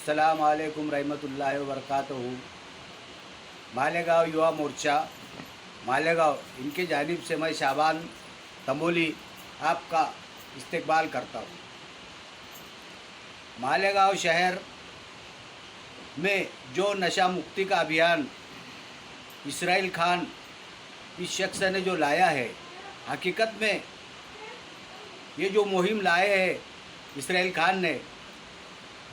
अस्सलाम वालेकुम रहमतुल्लाहि व बरकातहू। मालेगांव युवा मोर्चा मालेगांव इनके जानिब से मैं शाबान तंबोली आपका इस्तकबाल करता हूँ। मालेगांव शहर में जो नशा मुक्ति का अभियान इसराइल खान इस शख्स ने जो लाया है, हकीकत में ये जो मुहिम लाए है इसराइल खान ने,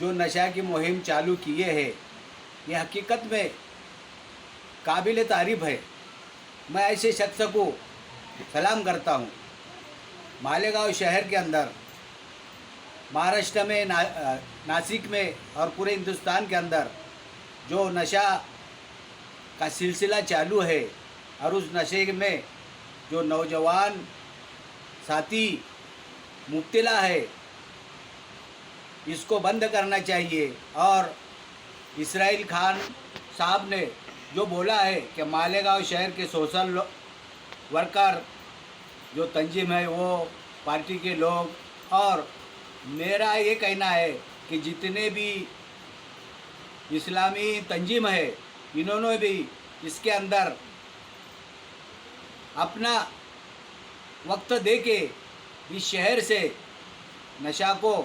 जो नशा की मुहिम चालू किए है, ये हकीकत में काबिल तारीफ़ है। मैं ऐसे शख्स को सलाम करता हूँ। मालेगांव शहर के अंदर, महाराष्ट्र में, नासिक में और पूरे हिंदुस्तान के अंदर जो नशा का सिलसिला चालू है और उस नशे में जो नौजवान साथी मुब्तला है, इसको बंद करना चाहिए। और इसराइल खान साहब ने जो बोला है कि मालेगांव शहर के सोशल वर्कर जो तंजीम है, वो पार्टी के लोग, और मेरा ये कहना है कि जितने भी इस्लामी तंजीम है, इन्होंने भी इसके अंदर अपना वक्त दे के इस शहर से नशा को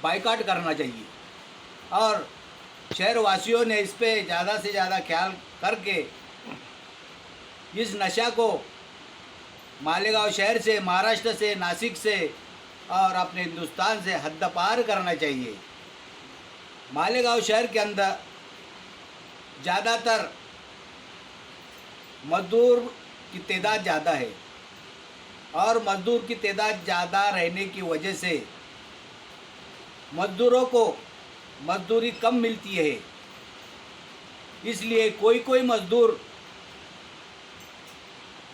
बाइकाट करना चाहिए। और शहर वासियों ने इस पे ज़्यादा से ज़्यादा ख्याल करके इस नशा को मालेगांव शहर से, महाराष्ट्र से, नासिक से और अपने हिंदुस्तान से हद पार करना चाहिए। मालेगांव शहर के अंदर ज़्यादातर मजदूर की तादाद ज़्यादा है और मजदूर की तादाद ज़्यादा रहने की वजह से मजदूरों को मजदूरी कम मिलती है। इसलिए कोई मजदूर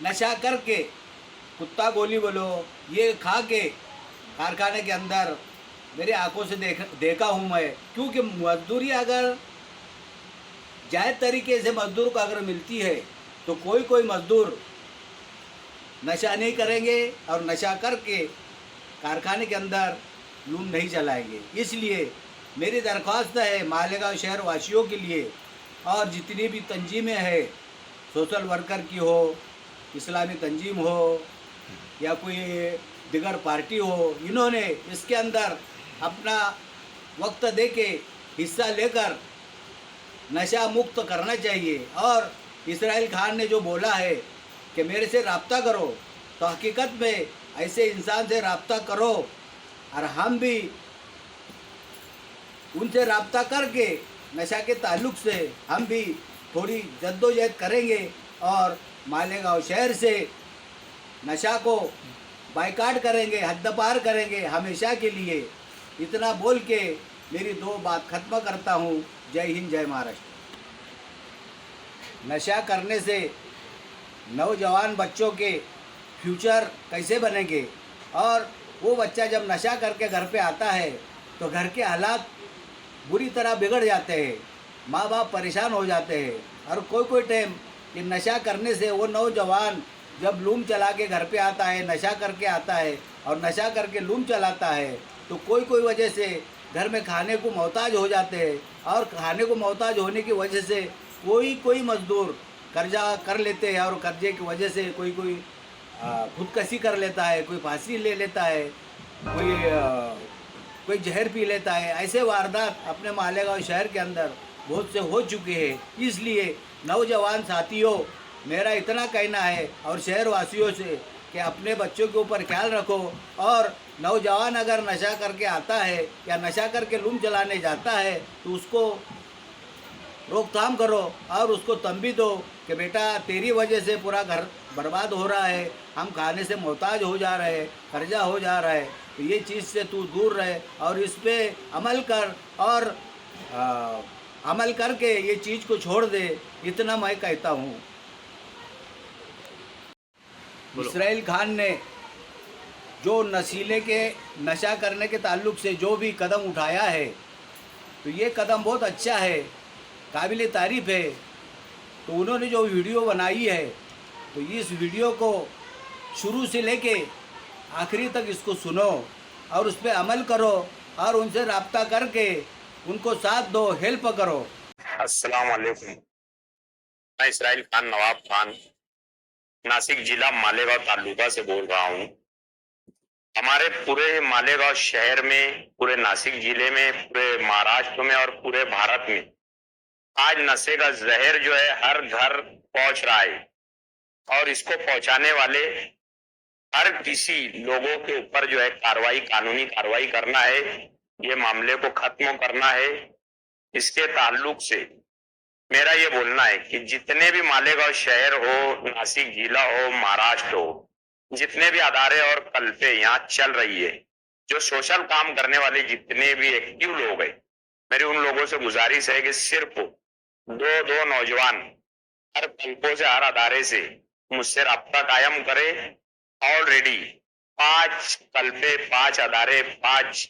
नशा करके, कुत्ता गोली बोलो, ये खा के कारखाने के अंदर मेरे आंखों से देखा हूँ मैं। क्योंकि मजदूरी अगर जायज़ तरीके से मजदूर को अगर मिलती है तो कोई मजदूर नशा नहीं करेंगे और नशा करके कारखाने के अंदर लूम नहीं चलाएंगे। इसलिए मेरी दरख्वास्त है मालेगांव शहर वासियों के लिए, और जितनी भी तंजीमें हैं, सोशल वर्कर की हो, इस्लामी तंजीम हो या कोई दिगर पार्टी हो, इन्होंने इसके अंदर अपना वक्त दे के हिस्सा लेकर नशा मुक्त करना चाहिए। और इसराइल खान ने जो बोला है कि मेरे से रब्ता करो, तो हकीकत में ऐसे इंसान से रब्ता करो और हम भी उनसे रब्ता करके नशा के ताल्लुक़ से हम भी थोड़ी जद्दोजहद करेंगे और मालेगांव शहर से नशा को बाइकाट करेंगे, हद पार करेंगे हमेशा के लिए। इतना बोल के मेरी दो बात ख़त्म करता हूँ। जय हिंद, जय महाराष्ट्र। नशा करने से नौजवान बच्चों के फ्यूचर कैसे बनेंगे, और वो बच्चा जब नशा करके घर पे आता है तो घर के हालात बुरी तरह बिगड़ जाते हैं, माँ बाप परेशान हो जाते हैं। और कोई टाइम ये नशा करने से वो नौजवान जब लूम चला के घर पे आता है, नशा करके आता है और नशा करके लूम चलाता है, तो कोई वजह से घर में खाने को मोहताज हो जाते हैं। और खाने को मोहताज होने की वजह से कोई मजदूर कर्जा कर लेते हैं और कर्जे की वजह से कोई खुदकशी कर लेता है, कोई फांसी ले लेता है, कोई जहर पी लेता है। ऐसे वारदात अपने मालेगांव शहर के अंदर बहुत से हो चुके हैं। इसलिए नौजवान साथियों, मेरा इतना कहना है और शहर वासियों से कि अपने बच्चों के ऊपर ख्याल रखो। और नौजवान अगर नशा करके आता है या नशा करके लूम चलाने जाता है तो उसको रोकथाम करो और उसको तंबी दो कि बेटा तेरी वजह से पूरा घर बर्बाद हो रहा है, हम खाने से मोहताज हो जा रहे हैं, कर्जा हो जा रहा है, तो ये चीज़ से तू दूर रहे और इस पे अमल कर और अमल करके ये चीज़ को छोड़ दे। इतना मैं कहता हूँ। इसराइल खान ने जो नशीले के नशा करने के ताल्लुक़ से जो भी कदम उठाया है, तो ये कदम बहुत अच्छा है, काबिल तारीफ़ है। तो उन्होंने जो वीडियो बनाई है, तो इस वीडियो को शुरू से लेके आखिरी तक इसको सुनो और उस पर अमल करो और उनसे रब्ता करके उनको साथ दो, हेल्प करो। अस्सलाम वालेकुम। मैं इसराइल खान नवाब खान नासिक जिला मालेगांव तालुका से बोल रहा हूँ। हमारे पूरे मालेगांव शहर में, पूरे नासिक जिले में, पूरे महाराष्ट्र में और पूरे भारत में आज नशे का जहर जो है हर घर पहुंच रहा है और इसको पहुंचाने वाले हर किसी लोगों के ऊपर जो है कार्रवाई, कानूनी कार्रवाई करना है। ये मामले को खत्म करना है। इसके ताल्लुक से मेरा ये बोलना है कि जितने भी मालेगांव शहर हो, नासिक जिला हो, महाराष्ट्र हो, जितने भी अदारे और कल्पे यहाँ चल रही है, जो सोशल काम करने वाले जितने भी एक्टिव लोग हैं, मेरी उन लोगों से गुजारिश है कि सिर्फ दो दो नौजवान हर कल्पों से, हर अदारे से मुझसे राब्ता कायम करे। ऑलरेडी 5 कल्पे, 5 अदारे, 5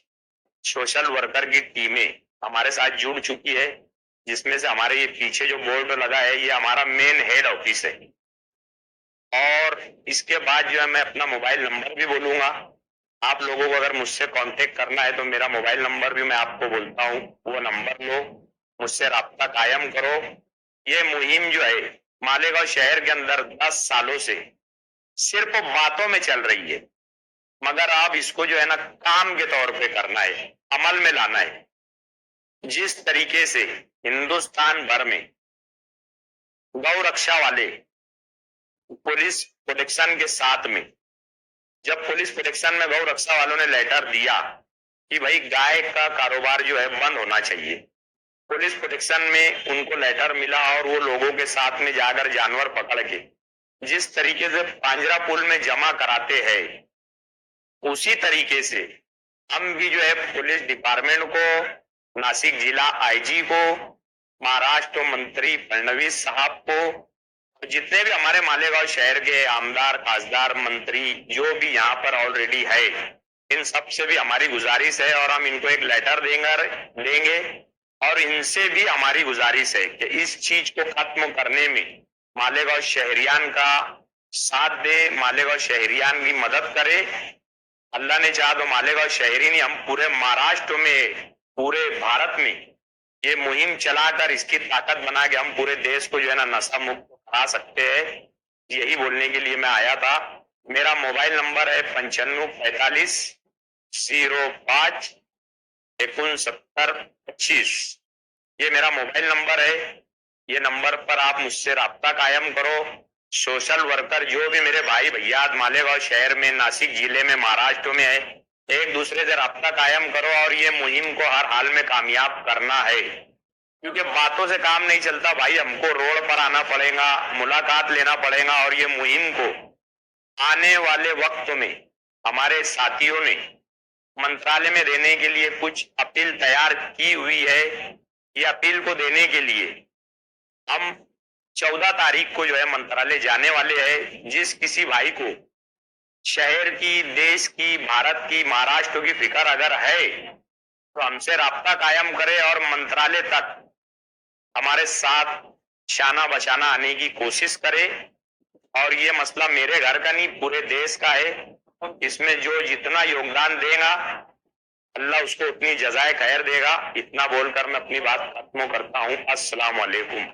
सोशल वर्कर की टीमें हमारे साथ जुड़ चुकी है, जिसमें से हमारे ये पीछे जो बोर्ड लगा है ये हमारा मेन हेड ऑफिस है। और इसके बाद जो है मैं अपना मोबाइल नंबर भी बोलूंगा। आप लोगों को अगर मुझसे कांटेक्ट करना है तो मेरा मोबाइल नंबर भी मैं आपको बोलता हूँ, वो नंबर लो, मुझसे राब्ता कायम करो। ये मुहिम जो है मालेगांव शहर के अंदर 10 सालों से सिर्फ बातों में चल रही है, मगर आप इसको जो है ना काम के तौर पे करना है, अमल में लाना है। जिस तरीके से हिंदुस्तान भर में गौ रक्षा वाले पुलिस प्रोटेक्शन के साथ में, जब पुलिस प्रोटेक्शन में गौ रक्षा वालों ने लेटर दिया कि भाई गाय का कारोबार जो है बंद होना चाहिए, पुलिस प्रोटेक्शन में उनको लेटर मिला और वो लोगों के साथ में जाकर जानवर पकड़ के जिस तरीके से पांजरा पुल में जमा कराते हैं, उसी तरीके से हम भी जो है पुलिस डिपार्टमेंट को, नासिक जिला आईजी को, महाराष्ट्र मंत्री फडणवीस साहब को, जितने भी हमारे मालेगांव शहर के आमदार, खासदार, मंत्री जो भी यहाँ पर ऑलरेडी है, इन सब से भी हमारी गुजारिश है और हम इनको एक लेटर देंगे और इनसे भी हमारी गुजारिश है कि इस चीज को खत्म करने में मालेगांव शहरियान का साथ दे, मालेगांव शहरियान की मदद करे। अल्लाह ने चाहा तो मालेगांव शहरी नहीं, हम पूरे महाराष्ट्र में, पूरे भारत में ये मुहिम चलाकर इसकी ताकत बना के हम पूरे देश को जो है ना नशा मुक्त करा सकते हैं। यही बोलने के लिए मैं आया था। मेरा मोबाइल नंबर है 9545056925। ये मेरा मोबाइल नंबर है। ये नंबर पर आप मुझसे राब्ता कायम करो। सोशल वर्कर जो भी मेरे भाई भैया मालेगांव शहर में, नासिक जिले में, महाराष्ट्र में है, एक दूसरे से राब्ता कायम करो और ये मुहिम को हर हाल में कामयाब करना है, क्योंकि बातों से काम नहीं चलता भाई। हमको रोड पर आना पड़ेगा, मुलाकात लेना पड़ेगा और ये मुहिम को आने वाले वक्त में हमारे साथियों ने मंत्रालय में देने के लिए कुछ अपील तैयार की हुई है। ये अपील को देने के लिए हम 14 तारीख को जो है मंत्रालय जाने वाले हैं। जिस किसी भाई को शहर की, देश की, भारत की, महाराष्ट्र की फिक्र अगर है तो हमसे राब्ता कायम करे और मंत्रालय तक हमारे साथ शाना बचाना आने की कोशिश करे। और ये मसला मेरे घर का नहीं, पूरे देश का है। इसमें जो जितना योगदान देगा अल्लाह उसको उतनी जज़ाए खैर देगा। इतना बोलकर मैं अपनी बात खत्म करता हूँ। अस्सलाम वालेकुम।